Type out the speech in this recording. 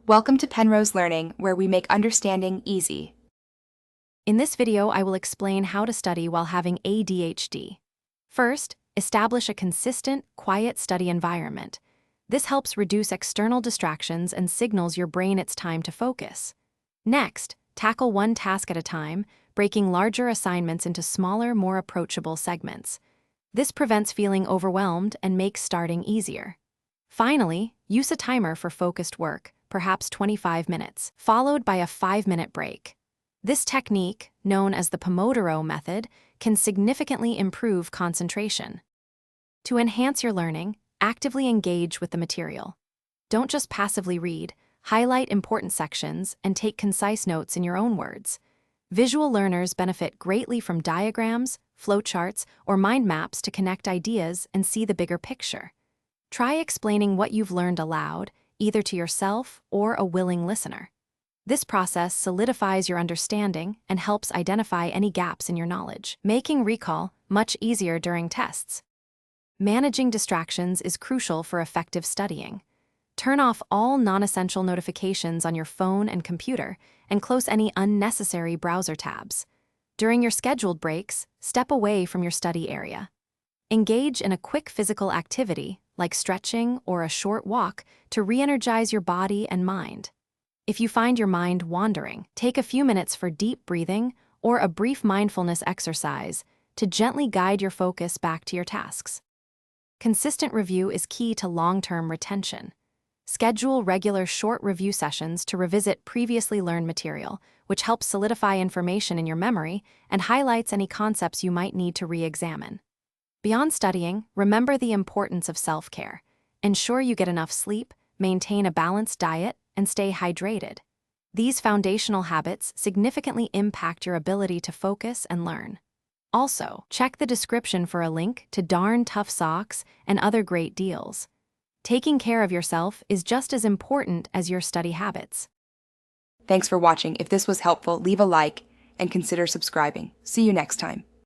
Welcome to Penrose Learning, where we make understanding easy. In this video, I will explain how to study while having ADHD. First, establish a consistent, quiet study environment. This helps reduce external distractions and signals your brain it's time to focus. Next, tackle one task at a time, breaking larger assignments into smaller, more approachable segments. This prevents feeling overwhelmed and makes starting easier. Finally, use a timer for focused work, perhaps 25 minutes, followed by a 5-minute break. This technique, known as the Pomodoro method, can significantly improve concentration. To enhance your learning, actively engage with the material. Don't just passively read, highlight important sections, and take concise notes in your own words. Visual learners benefit greatly from diagrams, flowcharts, or mind maps to connect ideas and see the bigger picture. Try explaining what you've learned aloud, either to yourself or a willing listener. This process solidifies your understanding and helps identify any gaps in your knowledge, making recall much easier during tests. Managing distractions is crucial for effective studying. Turn off all non-essential notifications on your phone and computer, and close any unnecessary browser tabs. During your scheduled breaks, step away from your study area. Engage in a quick physical activity, like stretching or a short walk, to re-energize your body and mind. If you find your mind wandering, take a few minutes for deep breathing or a brief mindfulness exercise to gently guide your focus back to your tasks. Consistent review is key to long-term retention. Schedule regular short review sessions to revisit previously learned material, which helps solidify information in your memory and highlights any concepts you might need to re-examine. Beyond studying, remember the importance of self-care. Ensure you get enough sleep, maintain a balanced diet, and stay hydrated. These foundational habits significantly impact your ability to focus and learn. Also, check the description for a link to Darn Tough Socks and other great deals. Taking care of yourself is just as important as your study habits. Thanks for watching. If this was helpful, leave a like and consider subscribing. See you next time.